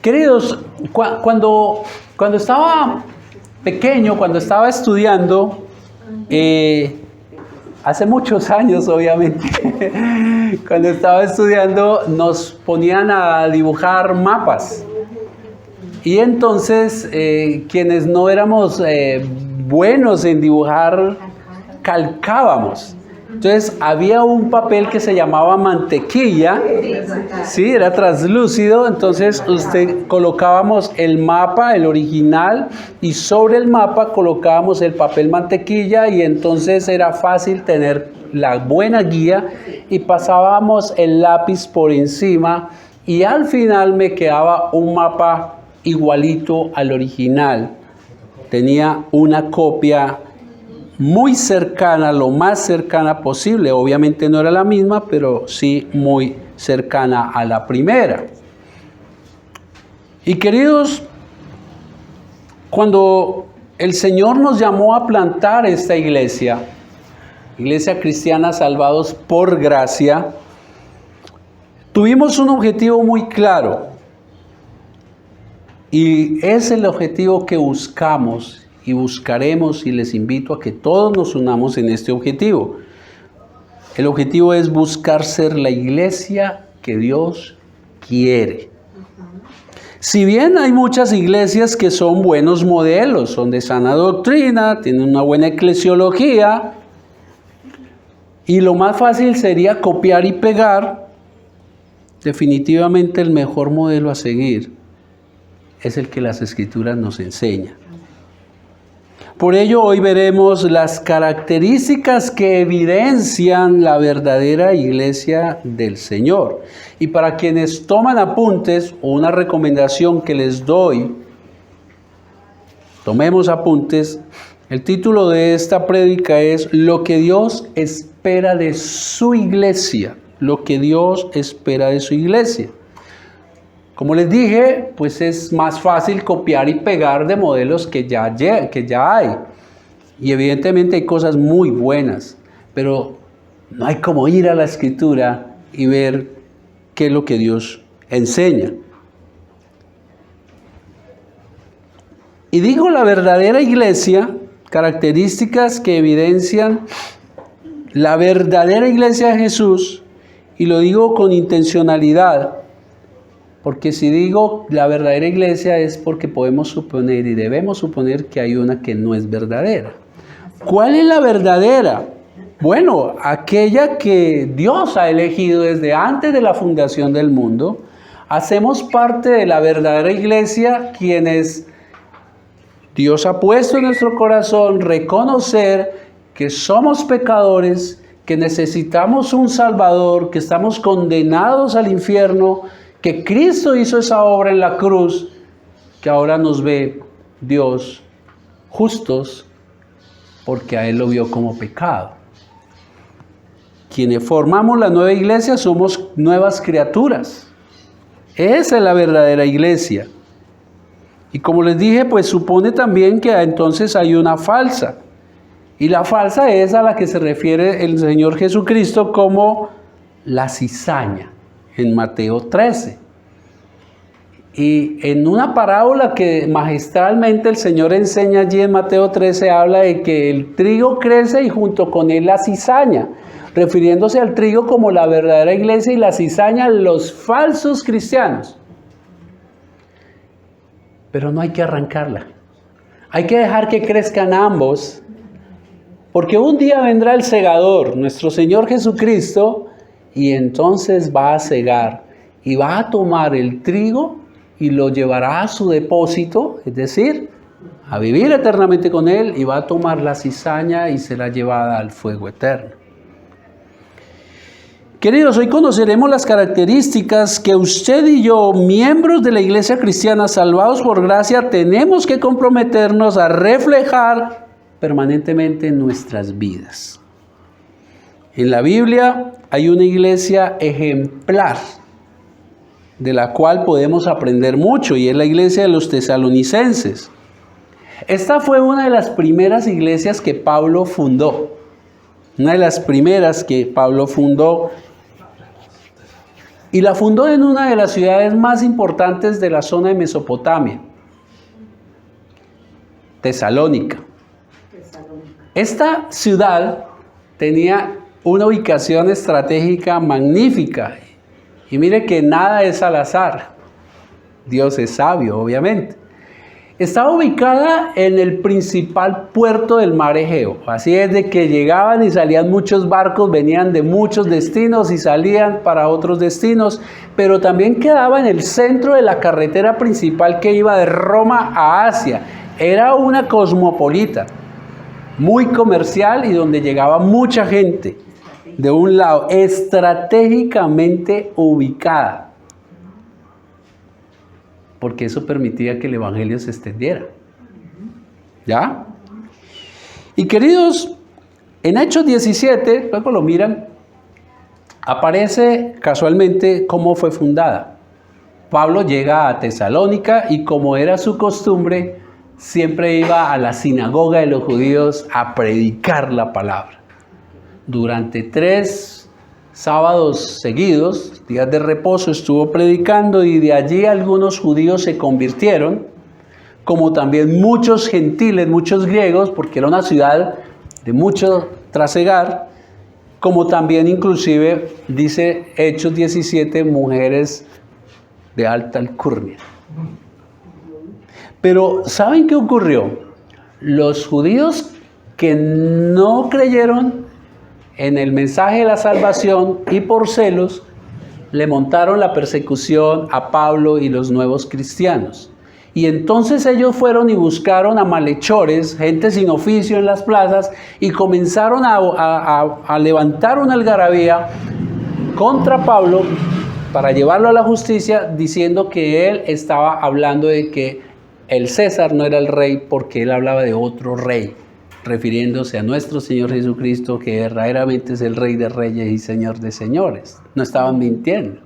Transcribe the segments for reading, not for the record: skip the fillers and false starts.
Queridos, cuando estaba pequeño, cuando estaba estudiando, hace muchos años obviamente, cuando estaba estudiando nos ponían a dibujar mapas. Y entonces quienes no éramos buenos en dibujar, calcábamos. Entonces había un papel que se llamaba mantequilla, sí, era translúcido, entonces colocábamos el mapa, el original, y sobre el mapa colocábamos el papel mantequilla y entonces era fácil tener la buena guía y pasábamos el lápiz por encima y al final me quedaba un mapa igualito al original. Tenía una copia muy cercana, lo más cercana posible. Obviamente no era la misma, pero sí muy cercana a la primera. Y queridos, cuando el Señor nos llamó a plantar esta iglesia, Iglesia Cristiana Salvados por Gracia, tuvimos un objetivo muy claro. Y es el objetivo que buscamos y buscaremos, y les invito a que todos nos unamos en este objetivo. El objetivo es buscar ser la iglesia que Dios quiere. Si bien hay muchas iglesias que son buenos modelos, son de sana doctrina, tienen una buena eclesiología, y lo más fácil sería copiar y pegar, definitivamente el mejor modelo a seguir es el que las Escrituras nos enseñan. Por ello hoy veremos las características que evidencian la verdadera iglesia del Señor. Y para quienes toman apuntes, una recomendación que les doy, tomemos apuntes. El título de esta prédica es Lo que Dios espera de su iglesia. Lo que Dios espera de su iglesia. Como les dije, pues es más fácil copiar y pegar de modelos que ya hay. Y evidentemente hay cosas muy buenas, pero no hay como ir a la Escritura y ver qué es lo que Dios enseña. Y digo la verdadera iglesia, características que evidencian la verdadera iglesia de Jesús, y lo digo con intencionalidad. Porque si digo la verdadera iglesia es porque podemos suponer y debemos suponer que hay una que no es verdadera. ¿Cuál es la verdadera? Bueno, aquella que Dios ha elegido desde antes de la fundación del mundo. Hacemos parte de la verdadera iglesia quienes Dios ha puesto en nuestro corazón reconocer que somos pecadores, que necesitamos un Salvador, que estamos condenados al infierno, que Cristo hizo esa obra en la cruz, que ahora nos ve Dios justos porque a Él lo vio como pecado. Quienes formamos la nueva iglesia somos nuevas criaturas. Esa es la verdadera iglesia. Y como les dije, pues supone también que entonces hay una falsa. Y la falsa es a la que se refiere el Señor Jesucristo como la cizaña. En Mateo 13. Y en una parábola que magistralmente el Señor enseña allí en Mateo 13, habla de que el trigo crece y junto con él la cizaña, refiriéndose al trigo como la verdadera iglesia y la cizaña los falsos cristianos. Pero no hay que arrancarla. Hay que dejar que crezcan ambos, porque un día vendrá el segador, nuestro Señor Jesucristo, y entonces va a cegar y va a tomar el trigo y lo llevará a su depósito, es decir, a vivir eternamente con Él, y va a tomar la cizaña y será llevada al fuego eterno. Queridos, hoy conoceremos las características que usted y yo, miembros de la Iglesia Cristiana Salvados por Gracia, tenemos que comprometernos a reflejar permanentemente en nuestras vidas. En la Biblia hay una iglesia ejemplar de la cual podemos aprender mucho, y es la iglesia de los tesalonicenses. Esta fue una de las primeras iglesias que Pablo fundó. Una de las primeras que Pablo fundó. y la fundó en una de las ciudades más importantes de la zona de Mesopotamia, Tesalónica. Esta ciudad tenía una ubicación estratégica magnífica. Y mire que nada es al azar. Dios es sabio, obviamente. Estaba ubicada en el principal puerto del mar Egeo. Así es de que llegaban y salían muchos barcos, venían de muchos destinos y salían para otros destinos, pero también quedaba en el centro de la carretera principal que iba de Roma a Asia. Era una cosmopolita, muy comercial y donde llegaba mucha gente. De un lado, estratégicamente ubicada, porque eso permitía que el evangelio se extendiera. ¿Ya? Y queridos, en Hechos 17, luego lo miran, aparece casualmente cómo fue fundada. Pablo llega a Tesalónica y como era su costumbre, siempre iba a la sinagoga de los judíos a predicar la palabra. Durante 3 sábados seguidos, días de reposo, estuvo predicando y de allí algunos judíos se convirtieron, como también muchos gentiles, muchos griegos, porque era una ciudad de mucho trasegar, como también inclusive, dice Hechos 17, mujeres de alta alcurnia. Pero ¿saben qué ocurrió? Los judíos que no creyeron en el mensaje de la salvación y por celos le montaron la persecución a Pablo y los nuevos cristianos. Y entonces ellos fueron y buscaron a malhechores, gente sin oficio en las plazas, y comenzaron a levantar una algarabía contra Pablo para llevarlo a la justicia, diciendo que él estaba hablando de que el César no era el rey porque él hablaba de otro rey, refiriéndose a nuestro Señor Jesucristo, que verdaderamente es el Rey de Reyes y Señor de Señores. No estaban mintiendo.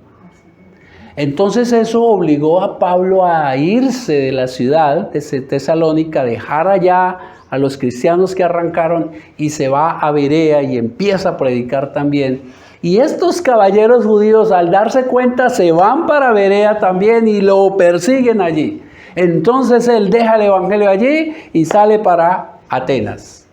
Entonces eso obligó a Pablo a irse de la ciudad de Tesalónica, dejar allá a los cristianos que arrancaron y se va a Berea y empieza a predicar también. Y estos caballeros judíos, al darse cuenta, se van para Berea también y lo persiguen allí. Entonces él deja el evangelio allí y sale para Atenas.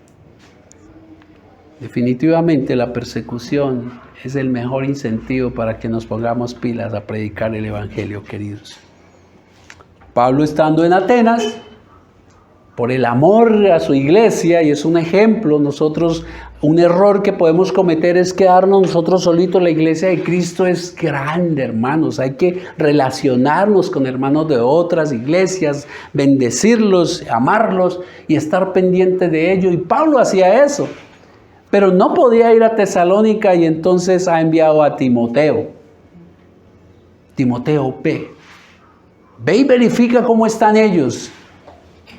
Definitivamente la persecución es el mejor incentivo para que nos pongamos pilas a predicar el evangelio, queridos. Pablo, estando en Atenas, por el amor a su iglesia, y es un ejemplo, nosotros, un error que podemos cometer es quedarnos nosotros solitos. La iglesia de Cristo es grande, hermanos, hay que relacionarnos con hermanos de otras iglesias, bendecirlos, amarlos y estar pendientes de ellos, y Pablo hacía eso, pero no podía ir a Tesalónica y entonces ha enviado a Timoteo. Timoteo, ve y verifica cómo están ellos.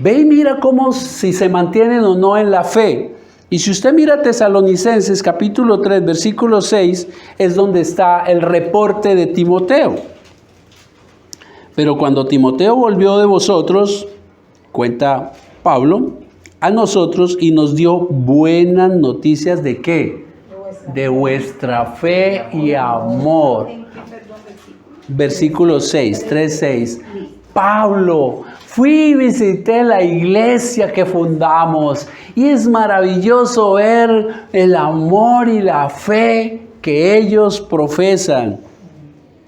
Ve y mira cómo, si se mantienen o no en la fe. Y si usted mira Tesalonicenses capítulo 3, versículo 6, es donde está el reporte de Timoteo. Pero cuando Timoteo volvió de vosotros, cuenta Pablo, a nosotros y nos dio buenas noticias ¿de qué? De vuestra fe y amor. Versículo 6, 3:6. Pablo, fui y visité la iglesia que fundamos y es maravilloso ver el amor y la fe que ellos profesan.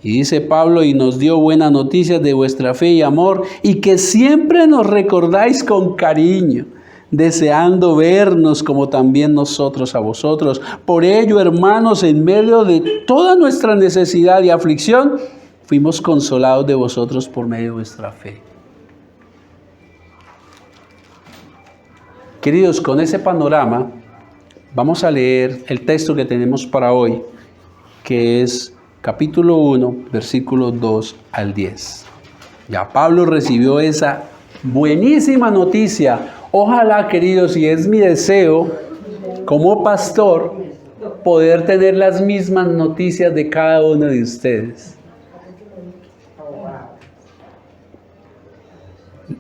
Y dice Pablo, y nos dio buenas noticias de vuestra fe y amor, y que siempre nos recordáis con cariño, deseando vernos como también nosotros a vosotros. Por ello, hermanos, en medio de toda nuestra necesidad y aflicción, fuimos consolados de vosotros por medio de vuestra fe. Queridos, con ese panorama, vamos a leer el texto que tenemos para hoy, que es capítulo 1, versículos 2 al 10. Ya Pablo recibió esa buenísima noticia. Ojalá, queridos, y es mi deseo como pastor, poder tener las mismas noticias de cada uno de ustedes.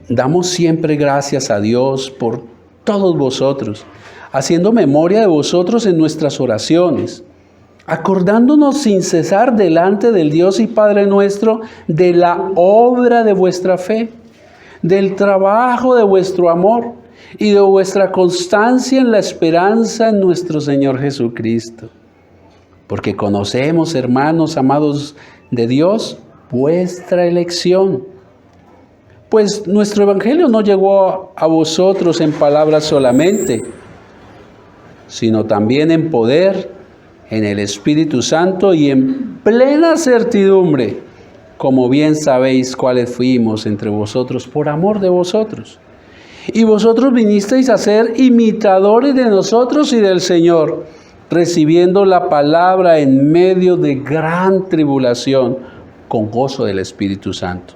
Damos siempre gracias a Dios por todos vosotros, haciendo memoria de vosotros en nuestras oraciones. acordándonos sin cesar delante del Dios y Padre nuestro de la obra de vuestra fe, del trabajo de vuestro amor y de vuestra constancia en la esperanza en nuestro Señor Jesucristo. Porque conocemos, hermanos amados de Dios, vuestra elección. Pues nuestro Evangelio no llegó a vosotros en palabras solamente, sino también en poder, en el Espíritu Santo y en plena certidumbre, como bien sabéis cuáles fuimos entre vosotros por amor de vosotros. Y vosotros vinisteis a ser imitadores de nosotros y del Señor, recibiendo la palabra en medio de gran tribulación, con gozo del Espíritu Santo.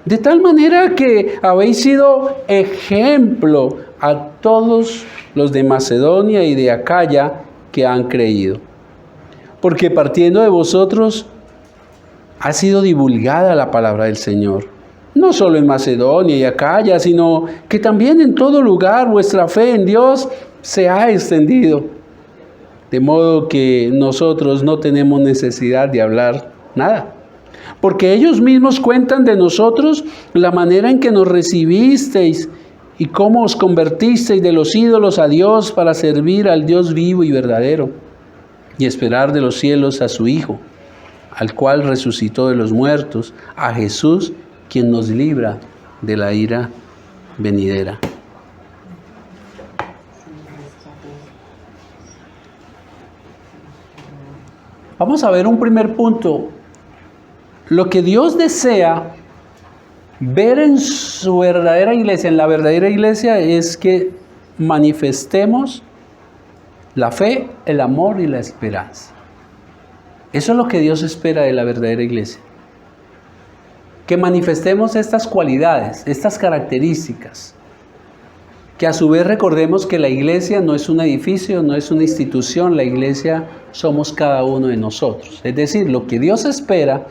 De tal manera que habéis sido ejemplo a todos los de Macedonia y de Acaya que han creído. Porque partiendo de vosotros ha sido divulgada la palabra del Señor. No solo en Macedonia y Acaya, sino que también en todo lugar vuestra fe en Dios se ha extendido. De modo que nosotros no tenemos necesidad de hablar nada. Porque ellos mismos cuentan de nosotros la manera en que nos recibisteis y cómo os convertisteis de los ídolos a Dios para servir al Dios vivo y verdadero y esperar de los cielos a su Hijo, al cual resucitó de los muertos, a Jesús, quien nos libra de la ira venidera. Vamos a ver un primer punto. Lo que Dios desea ver en su verdadera iglesia, en la verdadera iglesia, es que manifestemos la fe, el amor y la esperanza. Eso es lo que Dios espera de la verdadera iglesia. Que manifestemos estas cualidades, estas características. Que a su vez recordemos que la iglesia no es un edificio, no es una institución, la iglesia somos cada uno de nosotros. Es decir, lo que Dios espera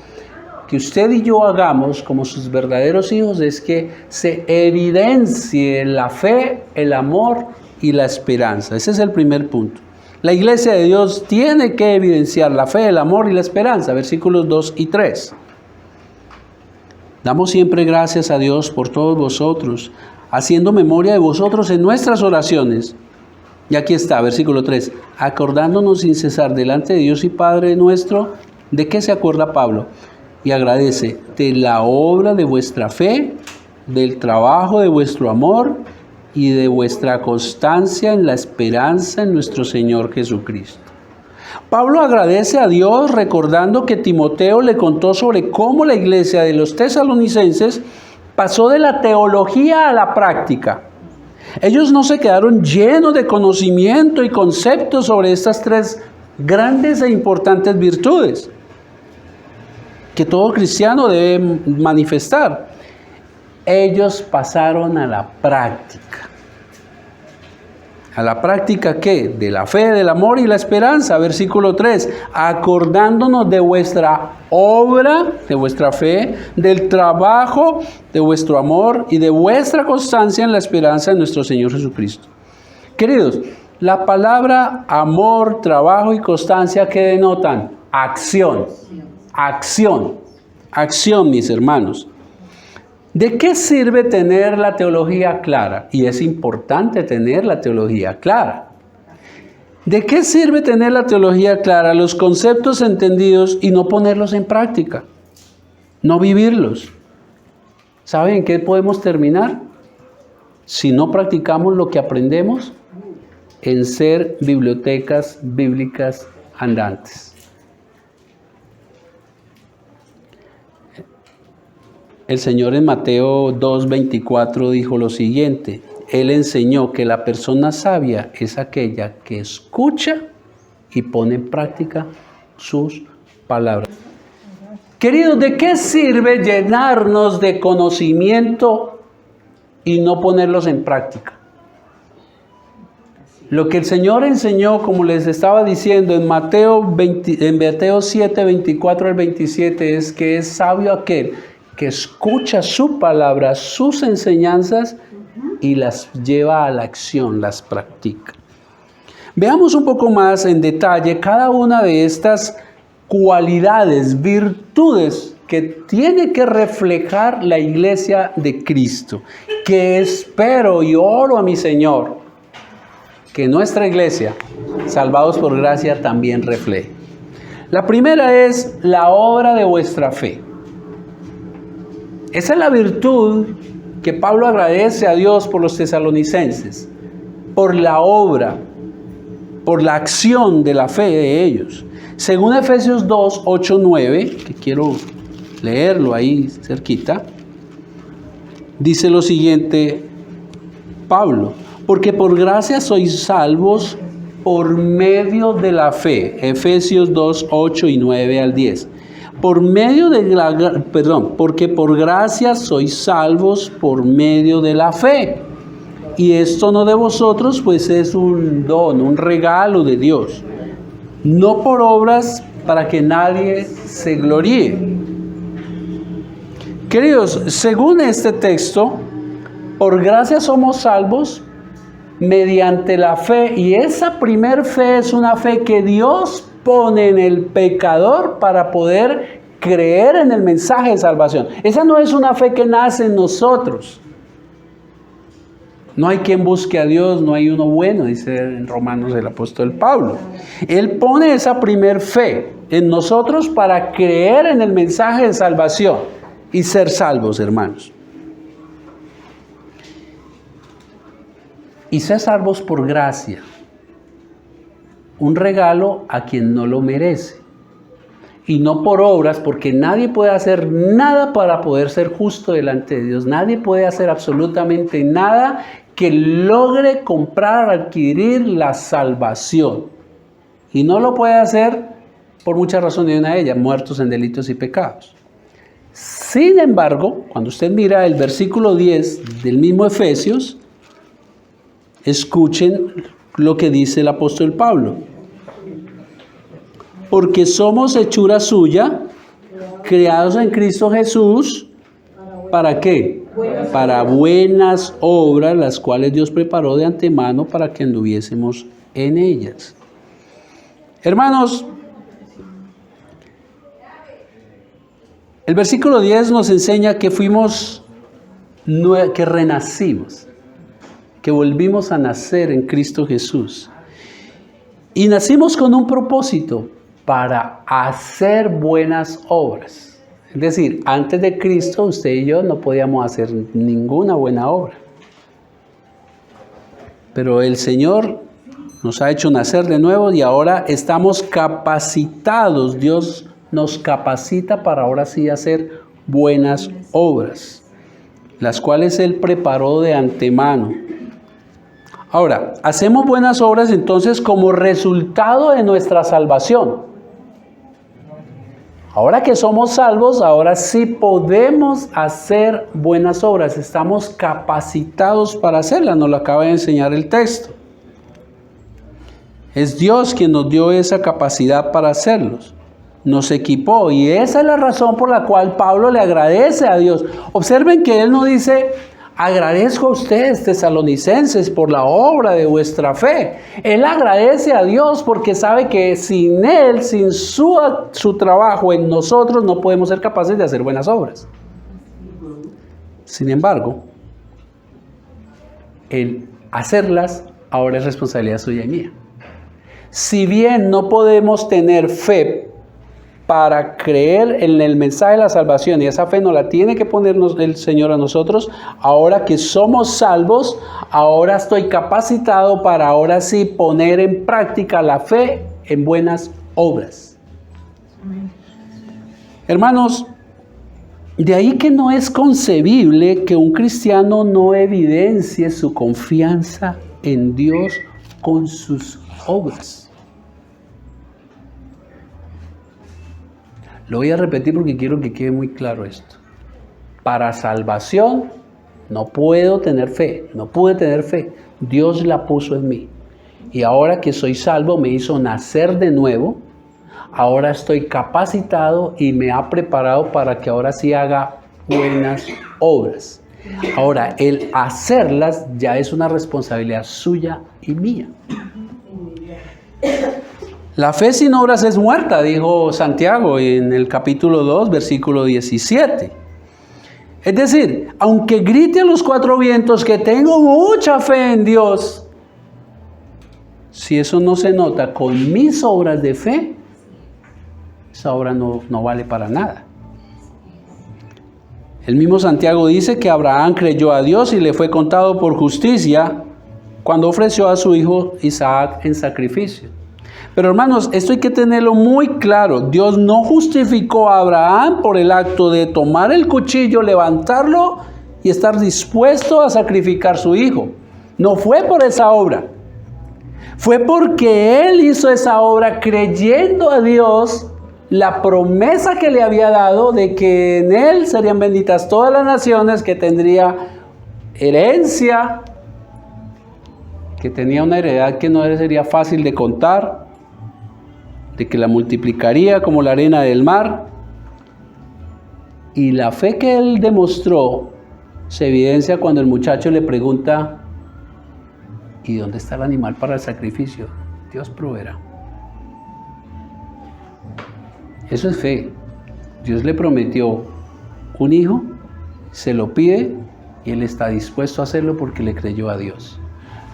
que usted y yo hagamos como sus verdaderos hijos es que se evidencie la fe, el amor y la esperanza. Ese es el primer punto. La iglesia de Dios tiene que evidenciar la fe, el amor y la esperanza. Versículos 2 y 3. Damos siempre gracias a Dios por todos vosotros, haciendo memoria de vosotros en nuestras oraciones. Y aquí está, versículo 3. Acordándonos sin cesar delante de Dios y Padre nuestro. ¿De qué se acuerda Pablo? Y agradece de la obra de vuestra fe, del trabajo de vuestro amor y de vuestra constancia en la esperanza en nuestro Señor Jesucristo. Pablo agradece a Dios recordando que Timoteo le contó sobre cómo la iglesia de los tesalonicenses pasó de la teología a la práctica. Ellos no se quedaron llenos de conocimiento y conceptos sobre estas tres grandes e importantes virtudes que todo cristiano debe manifestar. Ellos pasaron a la práctica. ¿A la práctica qué? De la fe, del amor y la esperanza. Versículo 3. Acordándonos de vuestra obra, de vuestra fe, del trabajo, de vuestro amor y de vuestra constancia en la esperanza de nuestro Señor Jesucristo. Queridos, la palabra amor, trabajo y constancia, ¿qué denotan? Acción. Acción, acción, mis hermanos. ¿De qué sirve tener la teología clara? Y es importante tener la teología clara. ¿De qué sirve tener la teología clara, los conceptos entendidos y no ponerlos en práctica? No vivirlos. ¿Saben en qué podemos terminar? Si no practicamos lo que aprendemos, en ser bibliotecas bíblicas andantes. El Señor en Mateo 2:24 dijo lo siguiente. Él enseñó que la persona sabia es aquella que escucha y pone en práctica sus palabras. Queridos, ¿de qué sirve llenarnos de conocimiento y no ponerlos en práctica? Lo que el Señor enseñó, como les estaba diciendo en Mateo 7, 24 al 27, es que es sabio aquel que escucha su palabra, sus enseñanzas y las lleva a la acción, las practica. Veamos un poco más en detalle cada una de estas cualidades, virtudes que tiene que reflejar la iglesia de Cristo, que espero y oro a mi Señor que nuestra iglesia, salvados por gracia, también refleje. La primera es la obra de vuestra fe. Esa es la virtud que Pablo agradece a Dios por los tesalonicenses, por la obra, por la acción de la fe de ellos. Según Efesios 2, 8, 9, que quiero leerlo ahí cerquita, dice lo siguiente Pablo: porque por gracia sois salvos por medio de la fe. Efesios 2, 8 y 9 al 10. Porque por gracia sois salvos por medio de la fe. Y esto no de vosotros, pues es un don, un regalo de Dios. No por obras para que nadie se gloríe. Queridos, según este texto, por gracia somos salvos mediante la fe. Y esa primer fe es una fe que Dios pone en el pecador para poder creer en el mensaje de salvación. Esa no es una fe que nace en nosotros. No hay quien busque a Dios, no hay uno bueno, dice en Romanos el apóstol Pablo. Él pone esa primer fe en nosotros para creer en el mensaje de salvación y ser salvos, hermanos. Y ser salvos por gracia, un regalo a quien no lo merece. Y no por obras, porque nadie puede hacer nada para poder ser justo delante de Dios. Nadie puede hacer absolutamente nada que logre comprar, adquirir la salvación. Y no lo puede hacer por muchas razones, y una de ellas, muertos en delitos y pecados. Sin embargo, cuando usted mira el versículo 10 del mismo Efesios, escuchen lo que dice el apóstol Pablo. Porque somos hechura suya, creados en Cristo Jesús, ¿para qué? Para buenas obras, las cuales Dios preparó de antemano para que anduviésemos en ellas. Hermanos, el versículo 10 nos enseña que que renacimos, que volvimos a nacer en Cristo Jesús. Y nacimos con un propósito: para hacer buenas obras. Es decir, antes de Cristo, usted y yo no podíamos hacer ninguna buena obra. Pero el Señor nos ha hecho nacer de nuevo y ahora estamos capacitados. Dios nos capacita para ahora sí hacer buenas obras, las cuales Él preparó de antemano. Ahora, hacemos buenas obras entonces como resultado de nuestra salvación. Ahora que somos salvos, ahora sí podemos hacer buenas obras. Estamos capacitados para hacerlas, nos lo acaba de enseñar el texto. Es Dios quien nos dio esa capacidad para hacerlos. Nos equipó y esa es la razón por la cual Pablo le agradece a Dios. Observen que él no dice: agradezco a ustedes, tesalonicenses, por la obra de vuestra fe. Él agradece a Dios porque sabe que sin Él, sin su trabajo en nosotros, no podemos ser capaces de hacer buenas obras. Sin embargo, el hacerlas ahora es responsabilidad suya y mía. Si bien no podemos tener fe para creer en el mensaje de la salvación, y esa fe nos la tiene que ponernos el Señor a nosotros, ahora que somos salvos, ahora estoy capacitado para ahora sí poner en práctica la fe en buenas obras. Hermanos, de ahí que no es concebible que un cristiano no evidencie su confianza en Dios con sus obras. Lo voy a repetir porque quiero que quede muy claro esto. Para salvación no puedo tener fe, no pude tener fe. Dios la puso en mí. Y ahora que soy salvo, me hizo nacer de nuevo. Ahora estoy capacitado y me ha preparado para que ahora sí haga buenas obras. Ahora, el hacerlas ya es una responsabilidad suya y mía. La fe sin obras es muerta, dijo Santiago en el capítulo 2, versículo 17. Es decir, aunque grite a los cuatro vientos que tengo mucha fe en Dios, si eso no se nota con mis obras de fe, esa obra no vale para nada. El mismo Santiago dice que Abraham creyó a Dios y le fue contado por justicia cuando ofreció a su hijo Isaac en sacrificio. Pero hermanos, esto hay que tenerlo muy claro. Dios no justificó a Abraham por el acto de tomar el cuchillo, levantarlo y estar dispuesto a sacrificar a su hijo. No fue por esa obra. Fue porque él hizo esa obra creyendo a Dios la promesa que le había dado de que en él serían benditas todas las naciones, que tendría herencia, que tenía una heredad que no sería fácil de contar, de que la multiplicaría como la arena del mar. Y la fe que él demostró se evidencia cuando el muchacho le pregunta: ¿y dónde está el animal para el sacrificio? Dios proveerá. Eso es fe. Dios le prometió un hijo, se lo pide y él está dispuesto a hacerlo porque le creyó a Dios.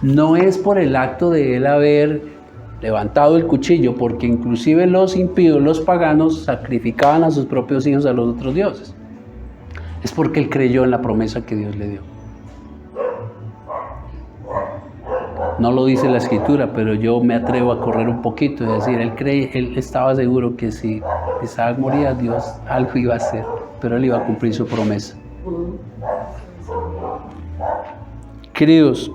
No es por el acto de él haber levantado el cuchillo, porque inclusive los impíos, los paganos, sacrificaban a sus propios hijos a los otros dioses. Es porque él creyó en la promesa que Dios le dio. No lo dice la Escritura, pero yo me atrevo a correr un poquito y decir, él estaba seguro que si Isaac moría, Dios algo iba a hacer, pero él iba a cumplir su promesa. Queridos,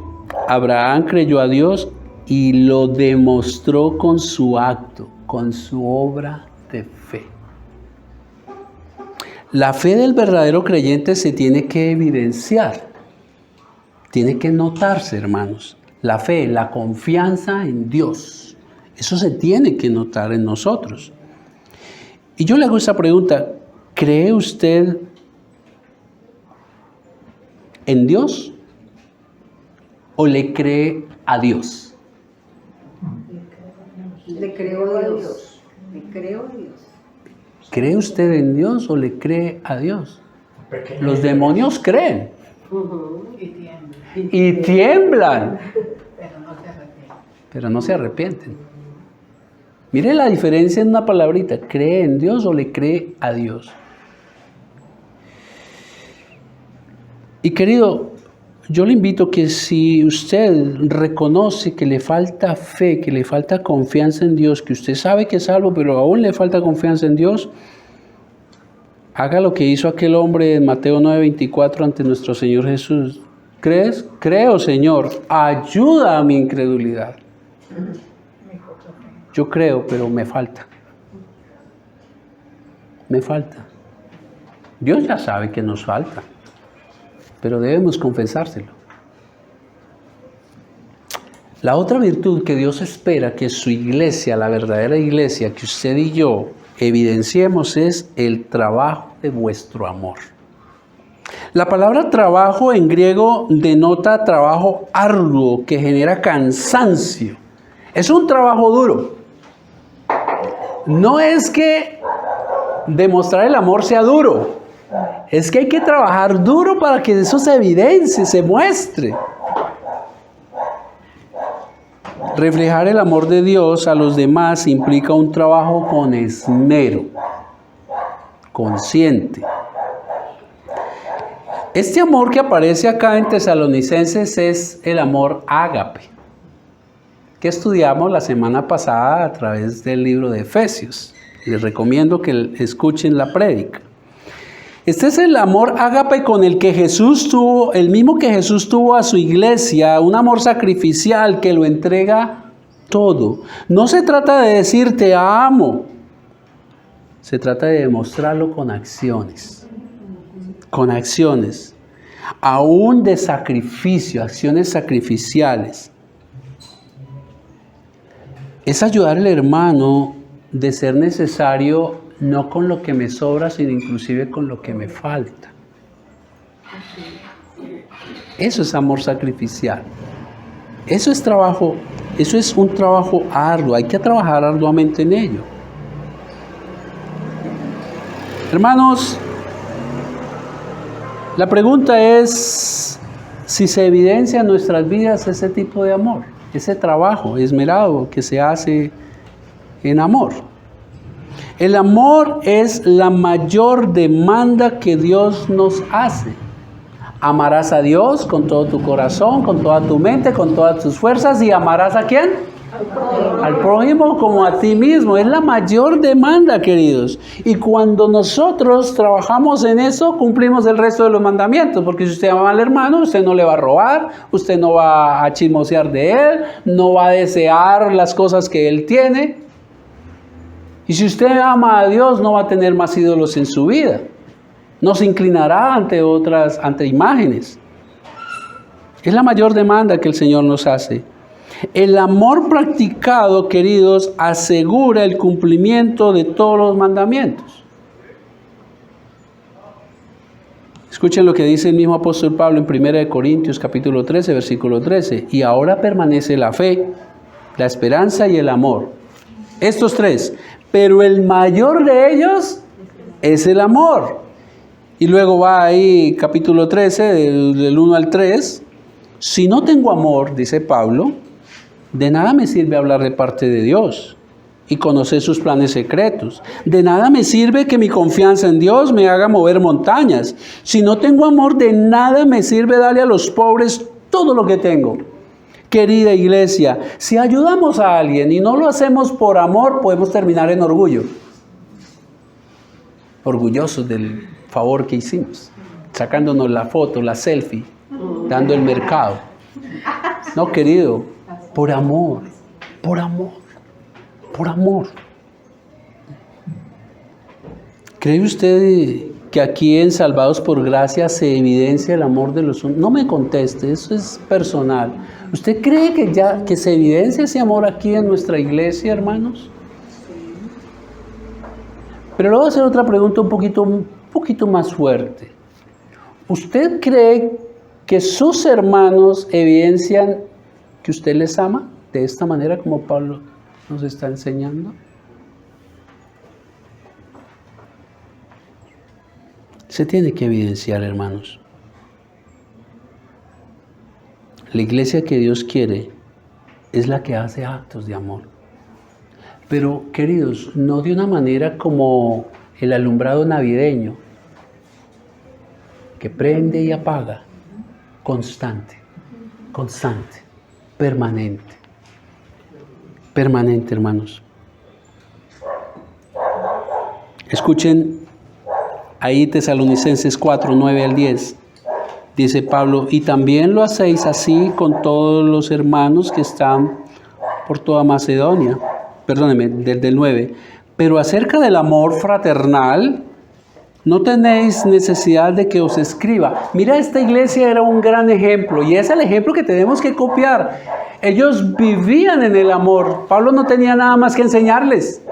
Abraham creyó a Dios y lo demostró con su acto, con su obra de fe. La fe del verdadero creyente se tiene que evidenciar, tiene que notarse, hermanos. La fe, la confianza en Dios, eso se tiene que notar en nosotros. Y yo le hago esa pregunta: ¿cree usted en Dios o le cree a Dios? Le creo a Dios. Le creo a Dios. ¿Cree usted en Dios o le cree a Dios? Los demonios creen. Y tiemblan. Pero no se arrepienten. Mire la diferencia en una palabrita: ¿cree en Dios o le cree a Dios? Y querido, yo le invito que si usted reconoce que le falta fe, que le falta confianza en Dios, que usted sabe que es salvo, pero aún le falta confianza en Dios, haga lo que hizo aquel hombre en Mateo 9:24 ante nuestro Señor Jesús. ¿Crees? Creo, Señor, ayuda a mi incredulidad. Yo creo, pero me falta. Me falta. Dios ya sabe que nos falta, pero debemos confesárselo. La otra virtud que Dios espera que su iglesia, la verdadera iglesia, que usted y yo evidenciemos, es el trabajo de vuestro amor. La palabra trabajo en griego denota trabajo arduo que genera cansancio. Es un trabajo duro. No es que demostrar el amor sea duro. Es que hay que trabajar duro para que eso se evidencie, se muestre. Reflejar el amor de Dios a los demás implica un trabajo con esmero, consciente. Este amor que aparece acá en Tesalonicenses es el amor ágape, que estudiamos la semana pasada a través del libro de Efesios. Les recomiendo que escuchen la prédica. Este es el amor ágape con el que Jesús tuvo, el mismo que Jesús tuvo a su iglesia, un amor sacrificial que lo entrega todo. No se trata de decir te amo, se trata de demostrarlo con acciones. Con acciones, aún de sacrificio, acciones sacrificiales. Es ayudar al hermano de ser necesario, no con lo que me sobra, sino inclusive con lo que me falta. Eso es amor sacrificial. Eso es trabajo Eso es un trabajo arduo, hay que trabajar arduamente en ello. Hermanos, la pregunta es si se evidencia en nuestras vidas ese tipo de amor, ese trabajo esmerado que se hace en amor. El amor es la mayor demanda que Dios nos hace. Amarás a Dios con todo tu corazón, con toda tu mente, con todas tus fuerzas. ¿Y amarás a quién? Al prójimo como a ti mismo. Es la mayor demanda, queridos. Y cuando nosotros trabajamos en eso, cumplimos el resto de los mandamientos. Porque si usted ama al hermano, usted no le va a robar, usted no va a chismosear de él, no va a desear las cosas que él tiene. Y si usted ama a Dios, no va a tener más ídolos en su vida. No se inclinará ante imágenes. Es la mayor demanda que el Señor nos hace. El amor practicado, queridos, asegura el cumplimiento de todos los mandamientos. Escuchen lo que dice el mismo apóstol Pablo en 1 Corintios capítulo 13, versículo 13. Y ahora permanece la fe, la esperanza y el amor. Estos tres. Pero el mayor de ellos es el amor. Y luego va ahí capítulo 13, del 1 al 3. Si no tengo amor, dice Pablo, de nada me sirve hablar de parte de Dios y conocer sus planes secretos. De nada me sirve que mi confianza en Dios me haga mover montañas. Si no tengo amor, de nada me sirve darle a los pobres todo lo que tengo. Querida iglesia, si ayudamos a alguien y no lo hacemos por amor, podemos terminar en orgullo. Orgullosos del favor que hicimos, sacándonos la foto, la selfie, dando el mercado. No, querido, por amor, por amor, por amor. ¿Cree usted que aquí en Salvados por Gracia se evidencia el amor de los unos? No me conteste, eso es personal. ¿Usted cree que se evidencia ese amor aquí en nuestra iglesia, hermanos? Pero le voy a hacer otra pregunta un poquito más fuerte. ¿Usted cree que sus hermanos evidencian que usted les ama de esta manera como Pablo nos está enseñando? Se tiene que evidenciar, hermanos. La iglesia que Dios quiere es la que hace actos de amor. Pero, queridos, no de una manera como el alumbrado navideño, que prende y apaga, constante, permanente, hermanos. Escuchen ahí Tesalonicenses 4, 9 al 10. Dice Pablo, y también lo hacéis así con todos los hermanos que están por toda Macedonia. Perdóneme, desde el 9. Pero acerca del amor fraternal, no tenéis necesidad de que os escriba. Mira, esta iglesia era un gran ejemplo y es el ejemplo que tenemos que copiar. Ellos vivían en el amor. Pablo no tenía nada más que enseñarles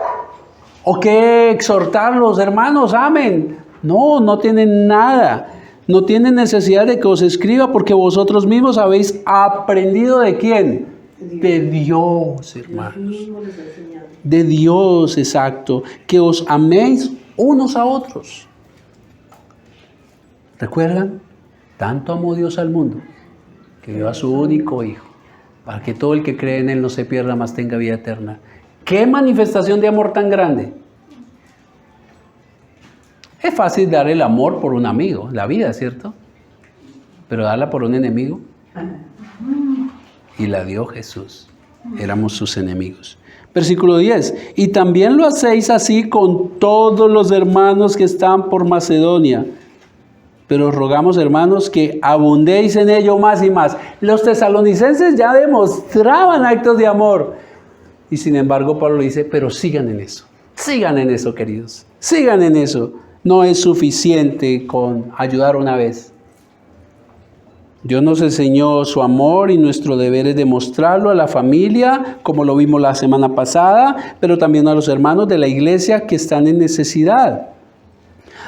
o que exhortarlos, hermanos, amen. No tienen nada. No tienen necesidad de que os escriba porque vosotros mismos habéis aprendido ¿de quién? De Dios, hermanos. De Dios, exacto. Que os améis unos a otros. ¿Recuerdan? Tanto amó Dios al mundo que dio a su único Hijo para que todo el que cree en Él no se pierda, mas tenga vida eterna. ¿Qué manifestación de amor tan grande? Es fácil dar el amor por un amigo, la vida, ¿cierto? Pero darla por un enemigo. Y la dio Jesús. Éramos sus enemigos. Versículo 10. Y también lo hacéis así con todos los hermanos que están por Macedonia. Pero os rogamos, hermanos, que abundéis en ello más y más. Los tesalonicenses ya demostraban actos de amor. Y sin embargo, Pablo dice, pero sigan en eso. Sigan en eso, queridos. Sigan en eso. No es suficiente con ayudar una vez. Dios nos enseñó su amor y nuestro deber es demostrarlo a la familia, como lo vimos la semana pasada, pero también a los hermanos de la iglesia que están en necesidad.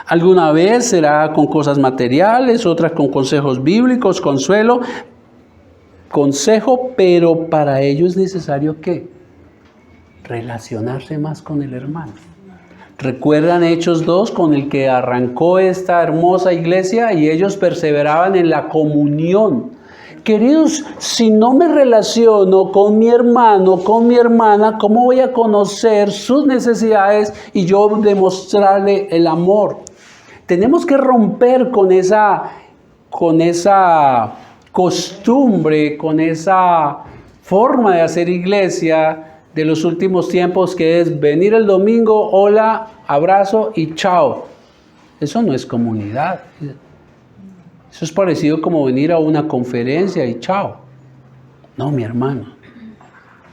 Alguna vez será con cosas materiales, otras con consejos bíblicos, consuelo. consejo, pero para ello es necesario ¿qué? Relacionarse más con el hermano. ¿Recuerdan Hechos 2 con el que arrancó esta hermosa iglesia? Y ellos perseveraban en la comunión. Queridos, si no me relaciono con mi hermano, con mi hermana, ¿cómo voy a conocer sus necesidades y yo demostrarle el amor? Tenemos que romper con esa costumbre, con esa forma de hacer iglesia de los últimos tiempos, que es venir el domingo, hola, abrazo y chao. Eso no es comunidad. Eso es parecido como venir a una conferencia y chao. No, mi hermano.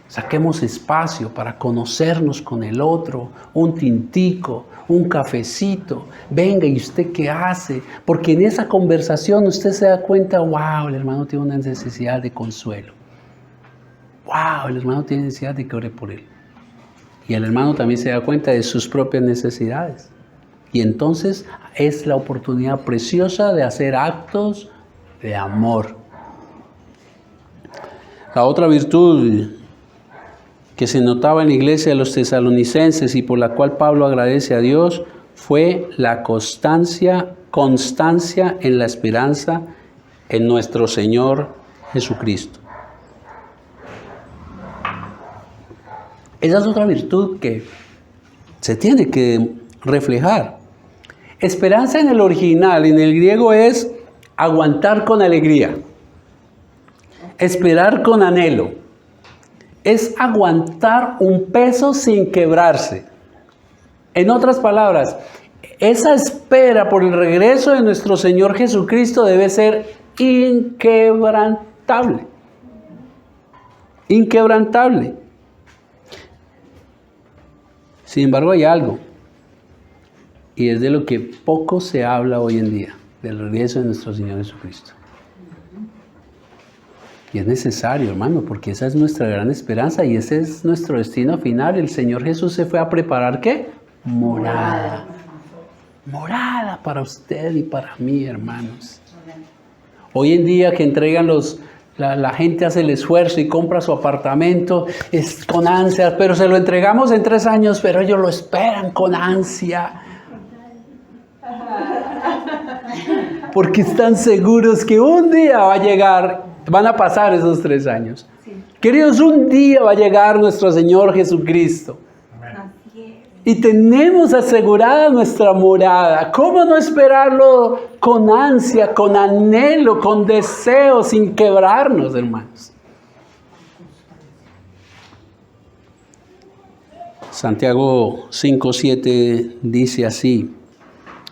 Saquemos espacio para conocernos con el otro, un tintico, un cafecito. Venga, ¿y usted qué hace? Porque en esa conversación usted se da cuenta, wow, el hermano tiene una necesidad de consuelo. Wow, el hermano tiene necesidad de que ore por él. Y el hermano también se da cuenta de sus propias necesidades. Y entonces es la oportunidad preciosa de hacer actos de amor. La otra virtud que se notaba en la iglesia de los tesalonicenses y por la cual Pablo agradece a Dios fue la constancia en la esperanza en nuestro Señor Jesucristo. Esa es otra virtud que se tiene que reflejar. Esperanza en el original, en el griego, es aguantar con alegría, esperar con anhelo, es aguantar un peso sin quebrarse. En otras palabras, esa espera por el regreso de nuestro Señor Jesucristo debe ser inquebrantable. Inquebrantable. Sin embargo, hay algo, y es de lo que poco se habla hoy en día, del regreso de nuestro Señor Jesucristo. Y es necesario, hermano, porque esa es nuestra gran esperanza y ese es nuestro destino final. El Señor Jesús se fue a preparar, ¿qué? Morada. Morada para usted y para mí, hermanos. Hoy en día que entregan la gente hace el esfuerzo y compra su apartamento, es con ansia, pero se lo entregamos en 3 años, pero ellos lo esperan con ansia. Porque están seguros que un día va a llegar, van a pasar esos 3 años. Sí. Queridos, un día va a llegar nuestro Señor Jesucristo. Y tenemos asegurada nuestra morada. ¿Cómo no esperarlo con ansia, con anhelo, con deseo, sin quebrarnos, hermanos? Santiago 5:7 dice así: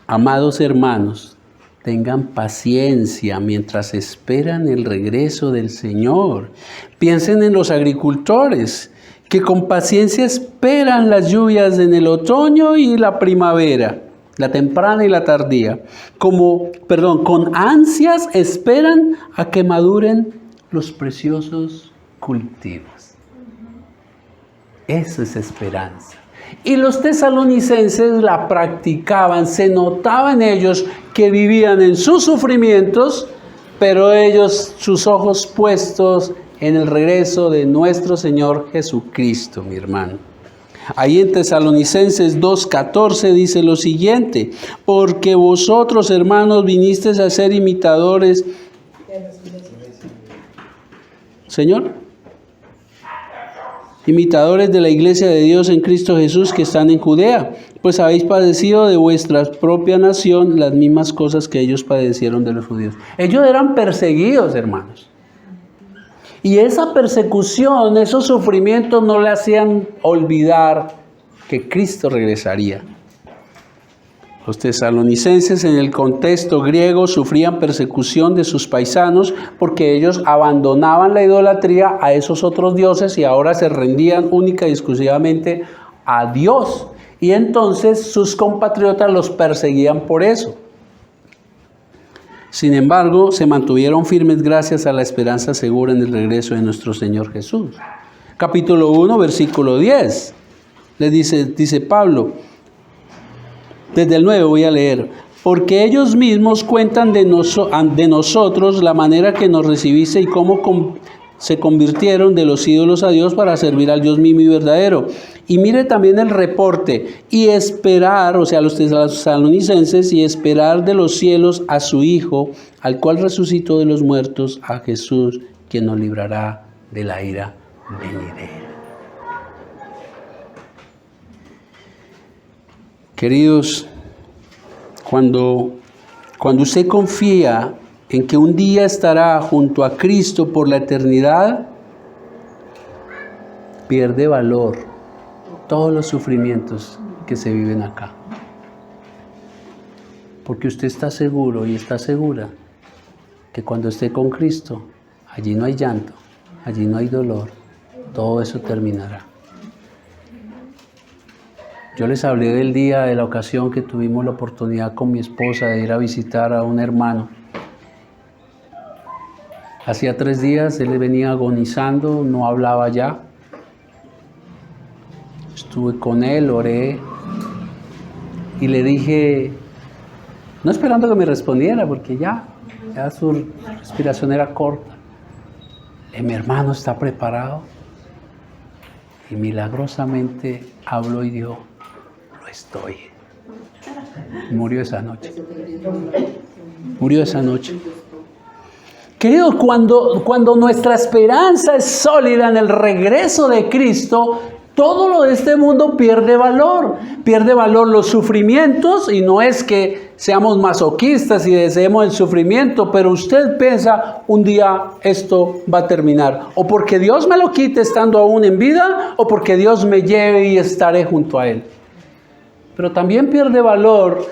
amados hermanos, tengan paciencia mientras esperan el regreso del Señor. Piensen en los agricultores que con paciencia esperan las lluvias en el otoño y la primavera, la temprana y la tardía. Con ansias esperan a que maduren los preciosos cultivos. Eso es esperanza. Y los tesalonicenses la practicaban, se notaba en ellos que vivían en sus sufrimientos, pero ellos, sus ojos puestos en el regreso de nuestro Señor Jesucristo, mi hermano. Ahí en Tesalonicenses 2:14 dice lo siguiente: porque vosotros, hermanos, vinisteis a ser imitadores. Señor, imitadores de la iglesia de Dios en Cristo Jesús que están en Judea, pues habéis padecido de vuestra propia nación las mismas cosas que ellos padecieron de los judíos. Ellos eran perseguidos, hermanos. Y esa persecución, esos sufrimientos no le hacían olvidar que Cristo regresaría. Los tesalonicenses en el contexto griego sufrían persecución de sus paisanos porque ellos abandonaban la idolatría a esos otros dioses y ahora se rendían única y exclusivamente a Dios. Y entonces sus compatriotas los perseguían por eso. Sin embargo, se mantuvieron firmes gracias a la esperanza segura en el regreso de nuestro Señor Jesús. Capítulo 1, versículo 10. Les dice Pablo, desde el 9 voy a leer: porque ellos mismos cuentan de nosotros la manera que nos recibiste y cómo se convirtieron de los ídolos a Dios para servir al Dios mismo y verdadero. Y mire también el reporte, y esperar, o sea, los tesalonicenses, y esperar de los cielos a su Hijo, al cual resucitó de los muertos, a Jesús, quien nos librará de la ira venidera. Queridos, cuando usted confía en que un día estará junto a Cristo por la eternidad, pierde valor todos los sufrimientos que se viven acá. Porque usted está seguro y está segura que cuando esté con Cristo, allí no hay llanto, allí no hay dolor, todo eso terminará. Yo les hablé del día, de la ocasión que tuvimos la oportunidad con mi esposa de ir a visitar a un hermano. Hacía 3 días él venía agonizando, no hablaba ya. Estuve con él, oré y le dije, no esperando que me respondiera, porque ya su respiración era corta. Mi hermano está preparado. Y milagrosamente habló y dijo, lo estoy. Murió esa noche. Murió esa noche. Queridos, cuando nuestra esperanza es sólida en el regreso de Cristo, todo lo de este mundo pierde valor. Pierde valor los sufrimientos, y no es que seamos masoquistas y deseemos el sufrimiento, pero usted piensa, un día esto va a terminar. O porque Dios me lo quite estando aún en vida, o porque Dios me lleve y estaré junto a Él. Pero también pierde valor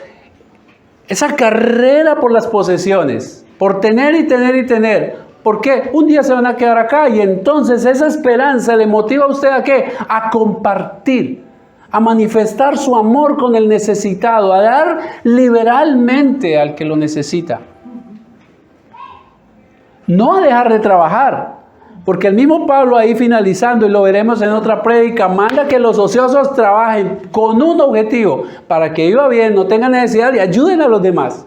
esa carrera por las posesiones, por tener y tener y tener. ¿Por qué? Un día se van a quedar acá, y entonces esa esperanza le motiva a usted ¿a qué? A compartir, a manifestar su amor con el necesitado, a dar liberalmente al que lo necesita. No a dejar de trabajar, porque el mismo Pablo ahí finalizando, y lo veremos en otra prédica, manda que los ociosos trabajen con un objetivo, para que viva bien, no tengan necesidad y ayuden a los demás.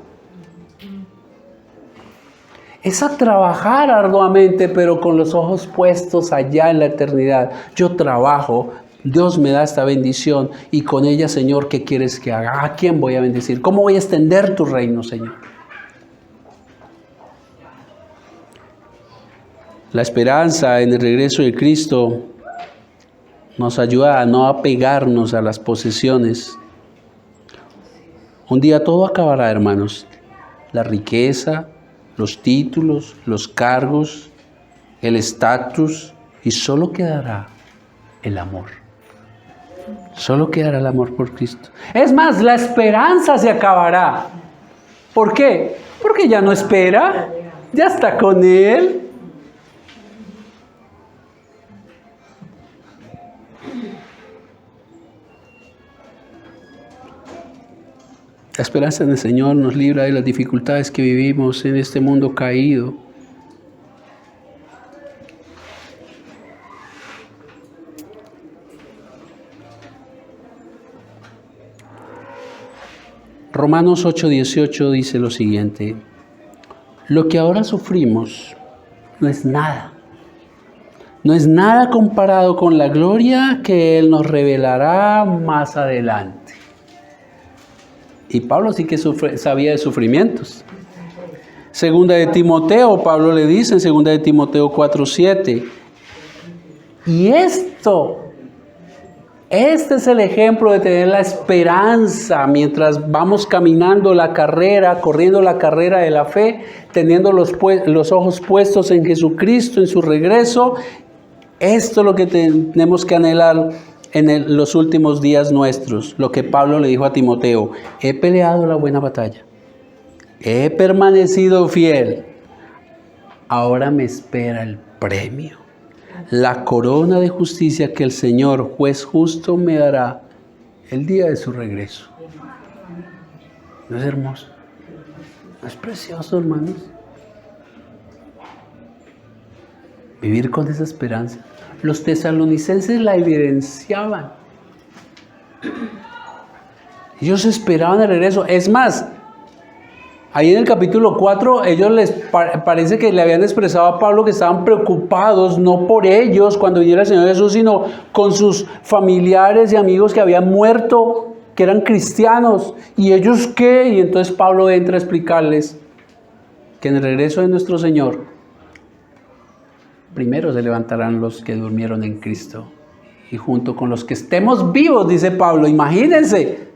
Es a trabajar arduamente, pero con los ojos puestos allá en la eternidad. Yo trabajo, Dios me da esta bendición, y con ella, Señor, ¿qué quieres que haga? ¿A quién voy a bendecir? ¿Cómo voy a extender tu reino, Señor? La esperanza en el regreso de Cristo nos ayuda a no apegarnos a las posesiones. Un día todo acabará, hermanos. La riqueza, los títulos, los cargos, el estatus, y solo quedará el amor. Solo quedará el amor por Cristo. Es más, la esperanza se acabará. ¿Por qué? Porque ya no espera, ya está con Él. La esperanza en el Señor nos libra de las dificultades que vivimos en este mundo caído. Romanos 8:18 dice lo siguiente: lo que ahora sufrimos no es nada. No es nada comparado con la gloria que Él nos revelará más adelante. Y Pablo sí que sabía de sufrimientos. Segunda de Timoteo, Pablo le dice en segunda de Timoteo 4:7. Y este es el ejemplo de tener la esperanza mientras vamos caminando la carrera, corriendo la carrera de la fe, teniendo los ojos puestos en Jesucristo, en su regreso. Esto es lo que tenemos que anhelar en los últimos días nuestros, lo que Pablo le dijo a Timoteo: he peleado la buena batalla, he permanecido fiel, ahora me espera el premio, la corona de justicia que el Señor, juez justo, me dará el día de su regreso. ¿No es hermoso? ¿No es precioso, hermanos? Vivir con esa esperanza. Los tesalonicenses la evidenciaban. Ellos esperaban el regreso. Es más, Ahí en el capítulo 4, ellos parece que le habían expresado a Pablo que estaban preocupados, no por ellos cuando viniera el Señor Jesús, sino con sus familiares y amigos que habían muerto, que eran cristianos. ¿Y ellos qué? Y entonces Pablo entra a explicarles que en el regreso de nuestro Señor, primero se levantarán los que durmieron en Cristo. Y junto con los que estemos vivos, dice Pablo, imagínense,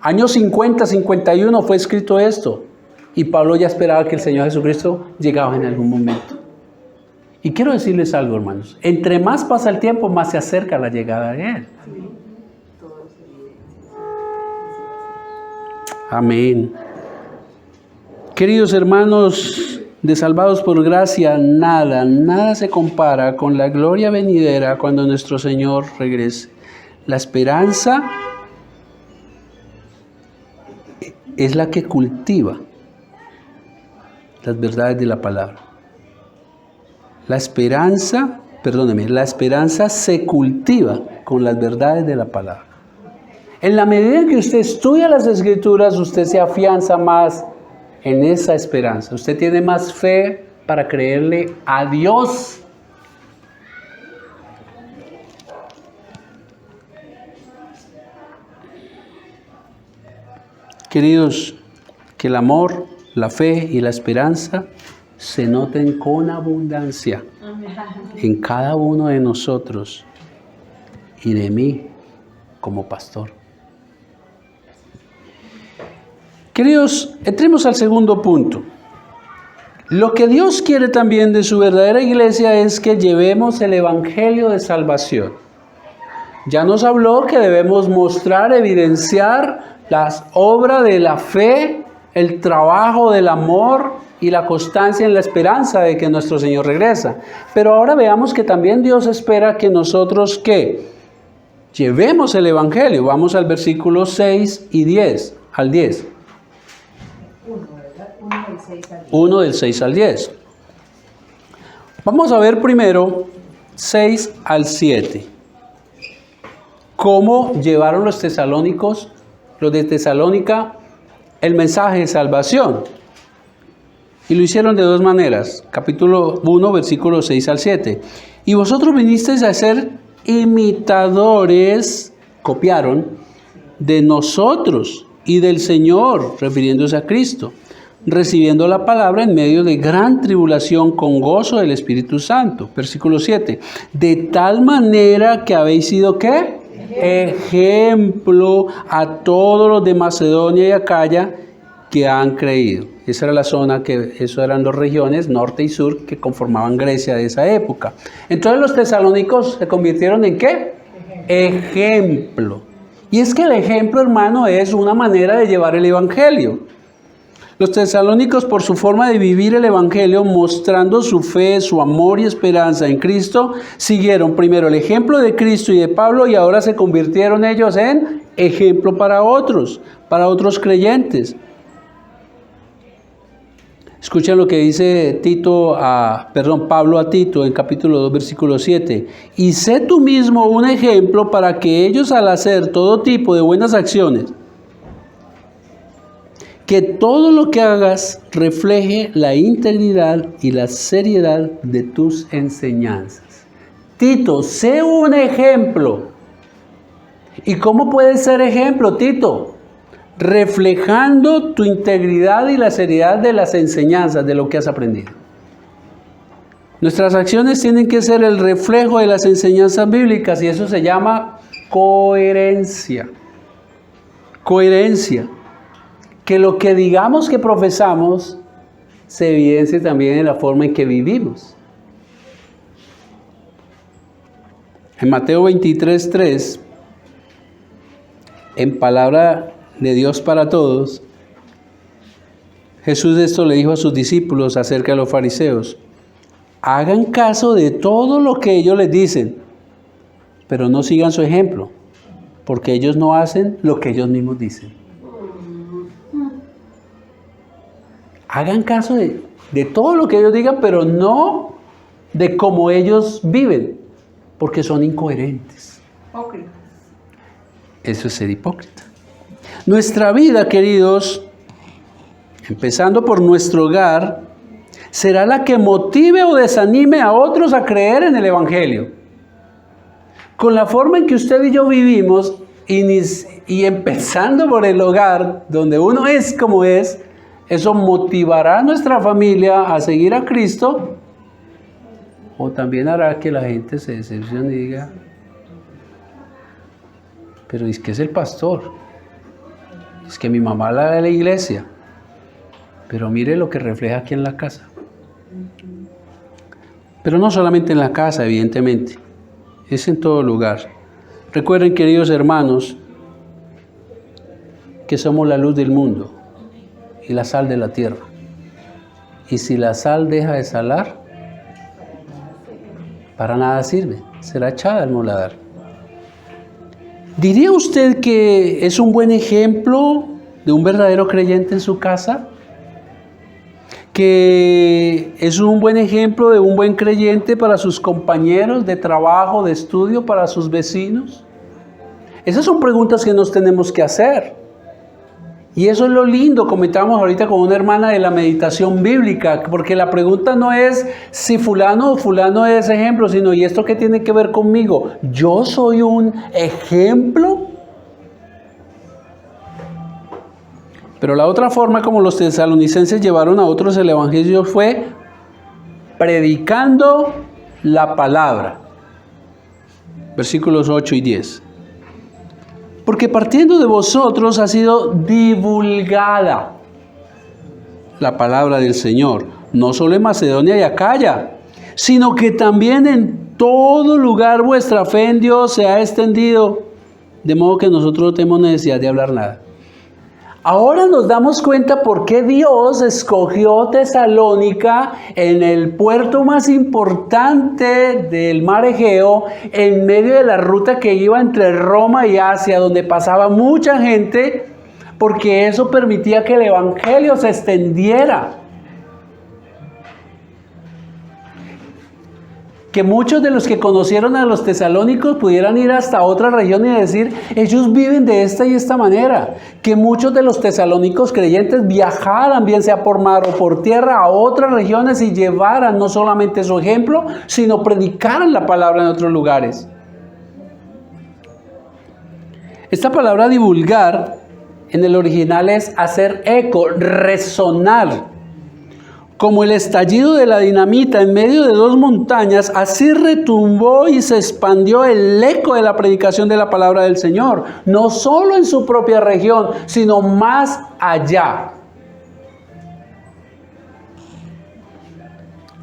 años 50, 51 fue escrito esto. Y Pablo ya esperaba que el Señor Jesucristo llegaba en algún momento. Y quiero decirles algo, hermanos. Entre más pasa el tiempo, más se acerca la llegada de Él. Amén. Queridos hermanos de salvados por gracia, nada se compara con la gloria venidera cuando nuestro Señor regrese. La esperanza es la que cultiva las verdades de la palabra. La esperanza se cultiva con las verdades de la palabra. En la medida en que usted estudia las Escrituras, usted se afianza más en esa esperanza. Usted tiene más fe para creerle a Dios. Queridos, que el amor, la fe y la esperanza se noten con abundancia en cada uno de nosotros y de mí como pastor. Queridos, entremos al segundo punto. Lo que Dios quiere también de su verdadera iglesia es que llevemos el evangelio de salvación. Ya nos habló que debemos mostrar, evidenciar las obras de la fe, el trabajo del amor y la constancia en la esperanza de que nuestro Señor regresa. Pero ahora veamos que también Dios espera que nosotros, ¿qué? Llevemos el evangelio. Vamos al versículo 6 y 10, al 10. 1 del 6 al 10. Vamos a ver primero 6 al 7. ¿Cómo llevaron los tesalónicos, los de Tesalónica, el mensaje de salvación? Y lo hicieron de dos maneras. Capítulo 1, versículos 6 al 7. Y vosotros vinisteis a ser imitadores, copiaron, de nosotros y del Señor, refiriéndose a Cristo, recibiendo la palabra en medio de gran tribulación con gozo del Espíritu Santo. Versículo 7. De tal manera que habéis sido, ¿qué? Ejemplo a todos los de Macedonia y Acaya que han creído. Esa era la zona, eso eran dos regiones, norte y sur, que conformaban Grecia de esa época. Entonces los tesalónicos se convirtieron en ¿qué? Ejemplo. Y es que el ejemplo, hermano, es una manera de llevar el evangelio. Los tesalónicos, por su forma de vivir el evangelio, mostrando su fe, su amor y esperanza en Cristo, siguieron primero el ejemplo de Cristo y de Pablo, y ahora se convirtieron ellos en ejemplo para otros creyentes. Escuchen lo que dice Pablo a Tito en capítulo 2, versículo 7. Y sé tú mismo un ejemplo para que ellos, al hacer todo tipo de buenas acciones, que todo lo que hagas refleje la integridad y la seriedad de tus enseñanzas. Tito, sé un ejemplo. ¿Y cómo puedes ser ejemplo, Tito? Reflejando tu integridad y la seriedad de las enseñanzas, de lo que has aprendido. Nuestras acciones tienen que ser el reflejo de las enseñanzas bíblicas, y eso se llama coherencia. Coherencia. Que lo que digamos que profesamos se evidencie también en la forma en que vivimos. En Mateo 23:3, en palabra de Dios para todos, Jesús esto le dijo a sus discípulos acerca de los fariseos: hagan caso de todo lo que ellos les dicen, pero no sigan su ejemplo, porque ellos no hacen lo que ellos mismos dicen. Hagan caso de todo lo que ellos digan, pero no de cómo ellos viven, porque son incoherentes. Hipócritas. Eso es ser hipócrita. Nuestra vida, queridos, empezando por nuestro hogar, será la que motive o desanime a otros a creer en el Evangelio. Con la forma en que usted y yo vivimos, y empezando por el hogar, donde uno es como es, eso motivará a nuestra familia a seguir a Cristo, o también hará que la gente se decepcione y diga, pero es que es el pastor, es que mi mamá la de la iglesia, pero mire lo que refleja aquí en la casa. Pero no solamente en la casa, evidentemente, es en todo lugar. Recuerden, queridos hermanos, que somos la luz del mundo y la sal de la tierra. Y si la sal deja de salar, para nada sirve, será echada al muladar. ¿Diría usted que es un buen ejemplo de un verdadero creyente en su casa? ¿Que es un buen ejemplo de un buen creyente para sus compañeros de trabajo, de estudio, para sus vecinos? Esas son preguntas que nos tenemos que hacer. Y eso es lo lindo, comentábamos ahorita con una hermana de la meditación bíblica, porque la pregunta no es si fulano o fulano es ejemplo, sino ¿y esto qué tiene que ver conmigo? ¿Yo soy un ejemplo? Pero la otra forma como los tesalonicenses llevaron a otros el evangelio fue predicando la palabra. Versículos 8 y 10. Porque partiendo de vosotros ha sido divulgada la palabra del Señor, no solo en Macedonia y Acaya, sino que también en todo lugar vuestra fe en Dios se ha extendido, de modo que nosotros no tenemos necesidad de hablar nada. Ahora nos damos cuenta por qué Dios escogió Tesalónica en el puerto más importante del mar Egeo, en medio de la ruta que iba entre Roma y Asia, donde pasaba mucha gente, porque eso permitía que el evangelio se extendiera. Que muchos de los que conocieron a los tesalónicos pudieran ir hasta otra región y decir, ellos viven de esta y esta manera. Que muchos de los tesalónicos creyentes viajaran, bien sea por mar o por tierra, a otras regiones y llevaran no solamente su ejemplo, sino predicaran la palabra en otros lugares. Esta palabra divulgar en el original es hacer eco, resonar. Como el estallido de la dinamita en medio de dos montañas, así retumbó y se expandió el eco de la predicación de la palabra del Señor, no solo en su propia región, sino más allá.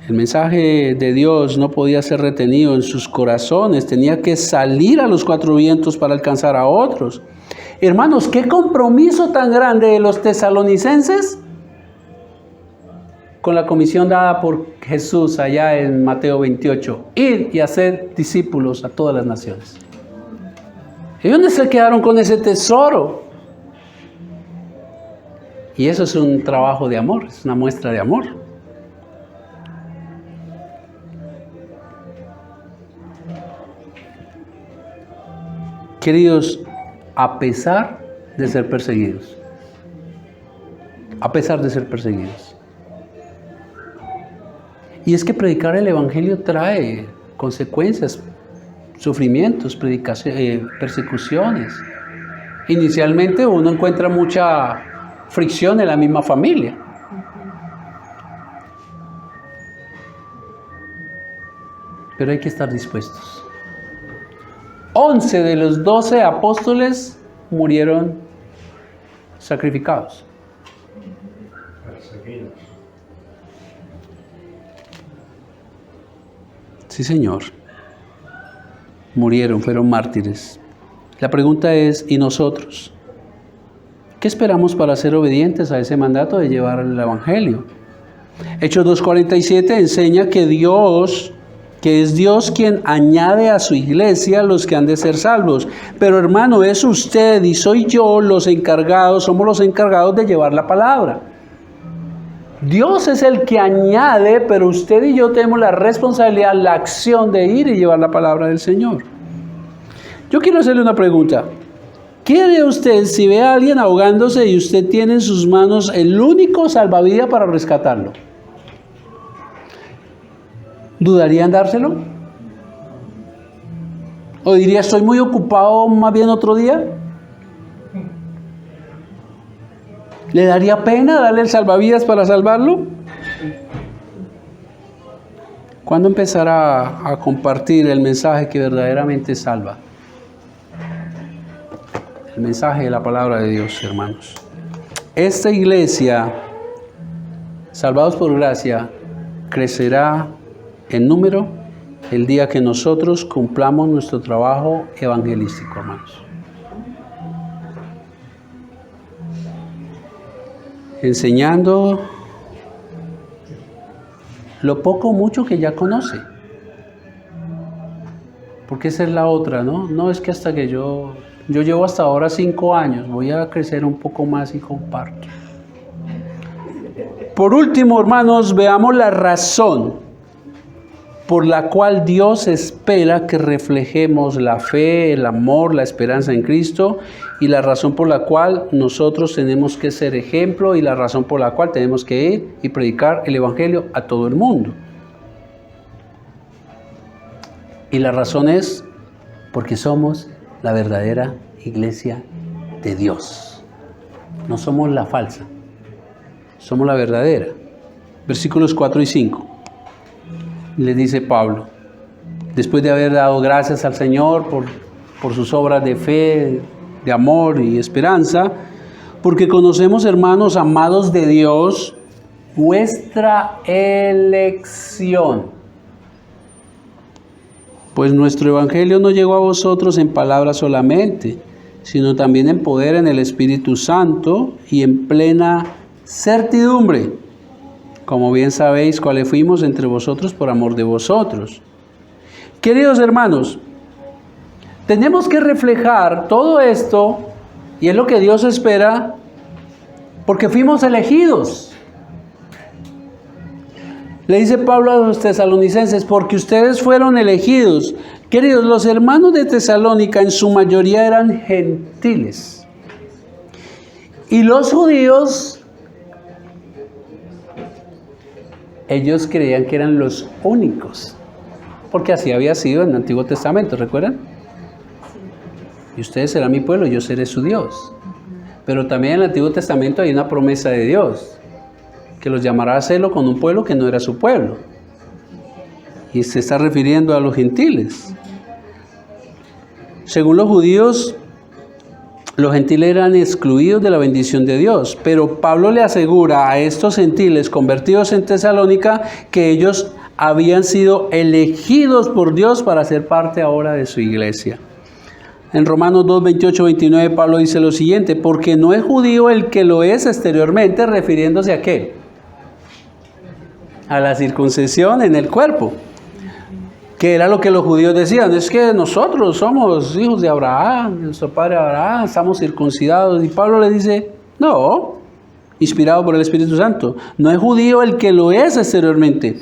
El mensaje de Dios no podía ser retenido en sus corazones, tenía que salir a los cuatro vientos para alcanzar a otros. Hermanos, qué compromiso tan grande de los tesalonicenses con la comisión dada por Jesús allá en Mateo 28. Ir y hacer discípulos a todas las naciones. ¿Y dónde se quedaron con ese tesoro? Y eso es un trabajo de amor, es una muestra de amor. Queridos, a pesar de ser perseguidos, y es que predicar el evangelio trae consecuencias, sufrimientos, persecuciones. Inicialmente uno encuentra mucha fricción en la misma familia. Pero hay que estar dispuestos. 11 de los 12 apóstoles murieron sacrificados. Sí, Señor. Murieron, fueron mártires. La pregunta es, ¿y nosotros? ¿Qué esperamos para ser obedientes a ese mandato de llevar el evangelio? Hechos 2:47 enseña que es Dios quien añade a su iglesia los que han de ser salvos. Pero hermano, es usted y soy yo somos los encargados de llevar la palabra. Dios es el que añade, pero usted y yo tenemos la responsabilidad, la acción de ir y llevar la palabra del Señor. Yo quiero hacerle una pregunta. ¿Quiere usted, si ve a alguien ahogándose y usted tiene en sus manos el único salvavidas para rescatarlo, dudaría en dárselo? ¿O diría, estoy muy ocupado, más bien otro día? ¿Le daría pena darle el salvavidas para salvarlo? ¿Cuándo empezará a compartir el mensaje que verdaderamente salva? El mensaje de la palabra de Dios, hermanos. Esta iglesia, salvados por gracia, crecerá en número el día que nosotros cumplamos nuestro trabajo evangelístico, hermanos. Enseñando lo poco o mucho que ya conoce. Porque esa es la otra, ¿no? No es que hasta que yo llevo hasta ahora 5 años, voy a crecer un poco más y comparto. Por último, hermanos, veamos la razón por la cual Dios espera que reflejemos la fe, el amor, la esperanza en Cristo, y la razón por la cual nosotros tenemos que ser ejemplo y la razón por la cual tenemos que ir y predicar el Evangelio a todo el mundo. Y la razón es porque somos la verdadera iglesia de Dios. No somos la falsa, somos la verdadera. Versículos 4 y 5. Le dice Pablo, después de haber dado gracias al Señor por sus obras de fe, de amor y esperanza, porque conocemos, hermanos amados de Dios, vuestra elección. Pues nuestro evangelio no llegó a vosotros en palabras solamente, sino también en poder, en el Espíritu Santo y en plena certidumbre, como bien sabéis cuáles fuimos entre vosotros por amor de vosotros. Queridos hermanos, tenemos que reflejar todo esto, y es lo que Dios espera, porque fuimos elegidos. Le dice Pablo a los tesalonicenses, porque ustedes fueron elegidos. Queridos, los hermanos de Tesalónica en su mayoría eran gentiles. Y los judíos, ellos creían que eran los únicos. Porque así había sido en el Antiguo Testamento, ¿recuerdan? Y ustedes serán mi pueblo, yo seré su Dios. Pero también en el Antiguo Testamento hay una promesa de Dios, que los llamará a hacerlo con un pueblo que no era su pueblo. Y se está refiriendo a los gentiles. Según los judíos, los gentiles eran excluidos de la bendición de Dios. Pero Pablo le asegura a estos gentiles convertidos en Tesalónica que ellos habían sido elegidos por Dios para ser parte ahora de su iglesia. En Romanos 2, 28, 29, Pablo dice lo siguiente, porque no es judío el que lo es exteriormente, refiriéndose a ¿qué? A la circuncisión en el cuerpo, que era lo que los judíos decían, es que nosotros somos hijos de Abraham, nuestro padre Abraham, estamos circuncidados, y Pablo le dice, no, inspirado por el Espíritu Santo, no es judío el que lo es exteriormente,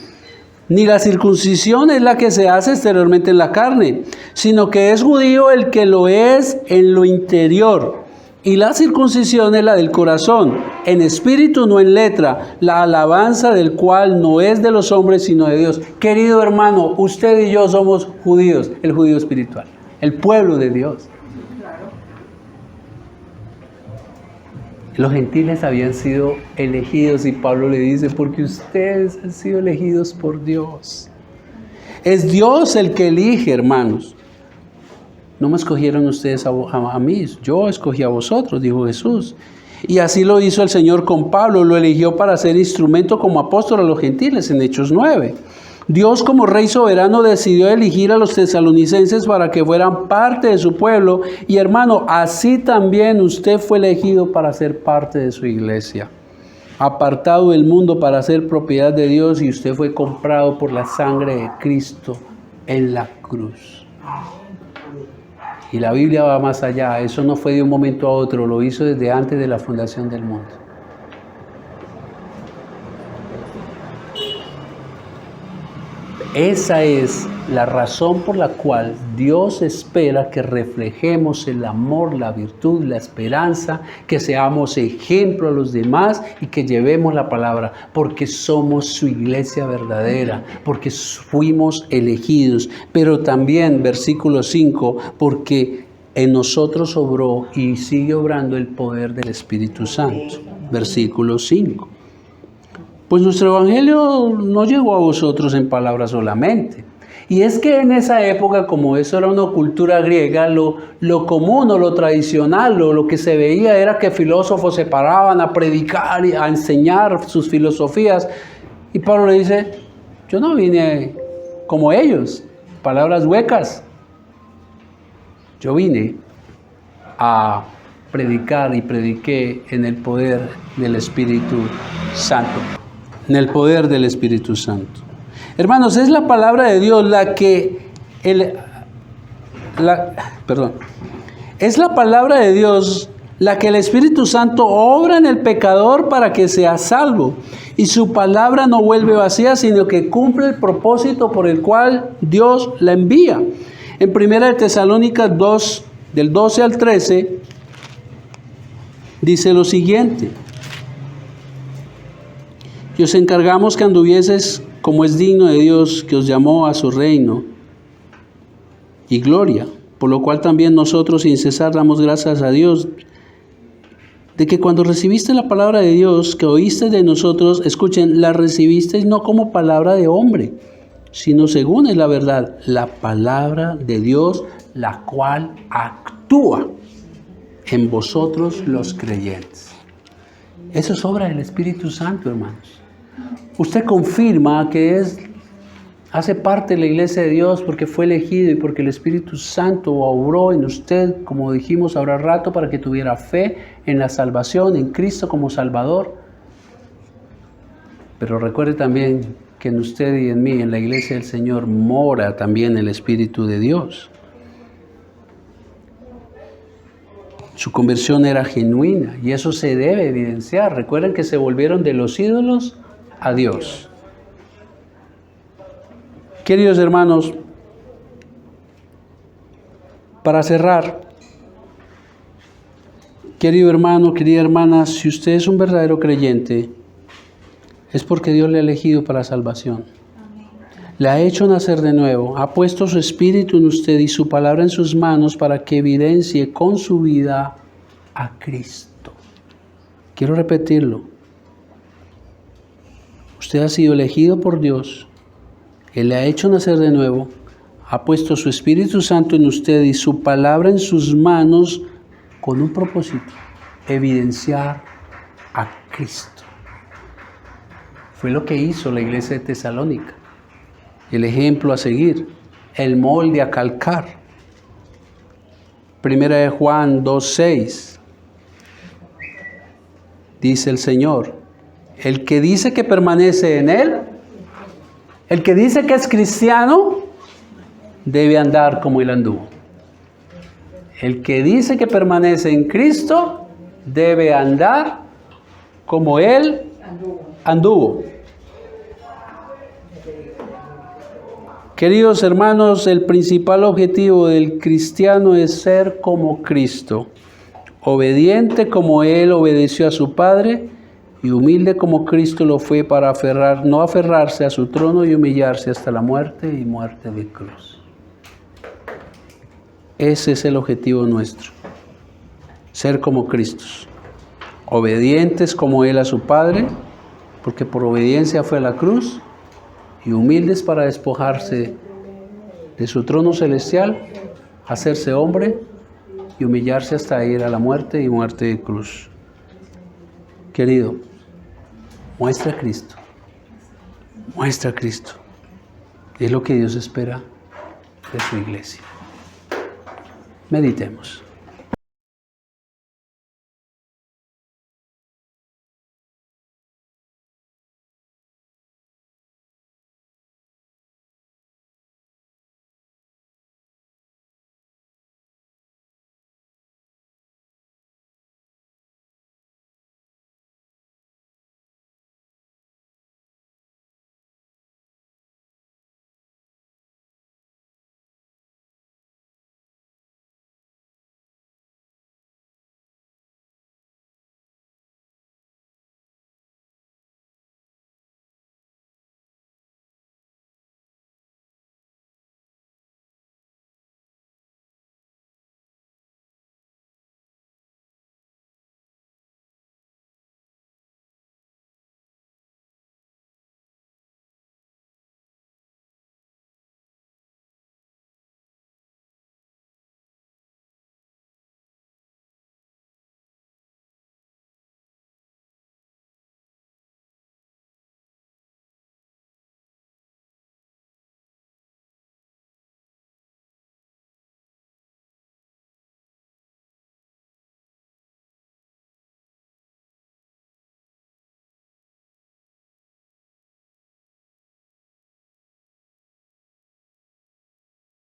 ni la circuncisión es la que se hace exteriormente en la carne, sino que es judío el que lo es en lo interior. Y la circuncisión es la del corazón, en espíritu, no en letra, la alabanza del cual no es de los hombres, sino de Dios. Querido hermano, usted y yo somos judíos, el judío espiritual, el pueblo de Dios. Los gentiles habían sido elegidos y Pablo le dice, porque ustedes han sido elegidos por Dios. Es Dios el que elige, hermanos. No me escogieron ustedes a mí, yo escogí a vosotros, dijo Jesús. Y así lo hizo el Señor con Pablo, lo eligió para ser instrumento como apóstol a los gentiles en Hechos 9. Dios como Rey soberano decidió elegir a los tesalonicenses para que fueran parte de su pueblo. Y hermano, así también usted fue elegido para ser parte de su iglesia. Apartado del mundo para ser propiedad de Dios, y usted fue comprado por la sangre de Cristo en la cruz. Y la Biblia va más allá, eso no fue de un momento a otro, lo hizo desde antes de la fundación del mundo. Esa es la razón por la cual Dios espera que reflejemos el amor, la virtud, la esperanza, que seamos ejemplo a los demás y que llevemos la palabra, porque somos su iglesia verdadera, porque fuimos elegidos, pero también, versículo 5, porque en nosotros obró y sigue obrando el poder del Espíritu Santo. Versículo 5. Pues nuestro evangelio no llegó a vosotros en palabras solamente. Y es que en esa época, como eso era una cultura griega, lo común o lo tradicional, lo que se veía era que filósofos se paraban a predicar y a enseñar sus filosofías. Y Pablo le dice, yo no vine como ellos, palabras huecas. Yo vine a predicar y prediqué en el poder del Espíritu Santo. En el poder del Espíritu Santo. Hermanos, es la palabra de Dios es la palabra de Dios la que el Espíritu Santo obra en el pecador para que sea salvo. Y su palabra no vuelve vacía, sino que cumple el propósito por el cual Dios la envía. En 1 Tesalónicas 2, del 12 al 13, dice lo siguiente. Y os encargamos que anduvieses como es digno de Dios, que os llamó a su reino y gloria, por lo cual también nosotros sin cesar damos gracias a Dios, de que cuando recibiste la palabra de Dios, que oíste de nosotros, escuchen, la recibisteis no como palabra de hombre, sino según es la verdad, la palabra de Dios, la cual actúa en vosotros los creyentes. Eso es obra del Espíritu Santo, hermanos. Usted confirma que hace parte de la iglesia de Dios porque fue elegido y porque el Espíritu Santo obró en usted, como dijimos ahora rato, para que tuviera fe en la salvación, en Cristo como Salvador. Pero recuerde también que en usted y en mí, en la iglesia del Señor, mora también el Espíritu de Dios. Su conversión era genuina y eso se debe evidenciar. Recuerden que se volvieron de los ídolos a Dios. Queridos hermanos, para cerrar, querido hermano, querida hermana, si usted es un verdadero creyente, es porque Dios le ha elegido para salvación. Le ha hecho nacer de nuevo, ha puesto su espíritu en usted y su palabra en sus manos para que evidencie con su vida a Cristo. Quiero repetirlo. Usted ha sido elegido por Dios, Él le ha hecho nacer de nuevo, ha puesto su Espíritu Santo en usted y su palabra en sus manos con un propósito, evidenciar a Cristo. Fue lo que hizo la iglesia de Tesalónica. El ejemplo a seguir, el molde a calcar. 1 de Juan 2:6 dice el Señor, el que dice que permanece en Él, el que dice que es cristiano, debe andar como Él anduvo. El que dice que permanece en Cristo, debe andar como Él anduvo. Queridos hermanos, el principal objetivo del cristiano es ser como Cristo, obediente como Él obedeció a su Padre y humilde como Cristo lo fue para no aferrarse a su trono y humillarse hasta la muerte y muerte de cruz. Ese es el objetivo nuestro, ser como Cristo, obedientes como Él a su Padre, porque por obediencia fue a la cruz, y humildes para despojarse de su trono celestial, hacerse hombre y humillarse hasta ir a la muerte y muerte de cruz. Querido, muestra a Cristo. Muestra a Cristo. Es lo que Dios espera de su iglesia. Meditemos.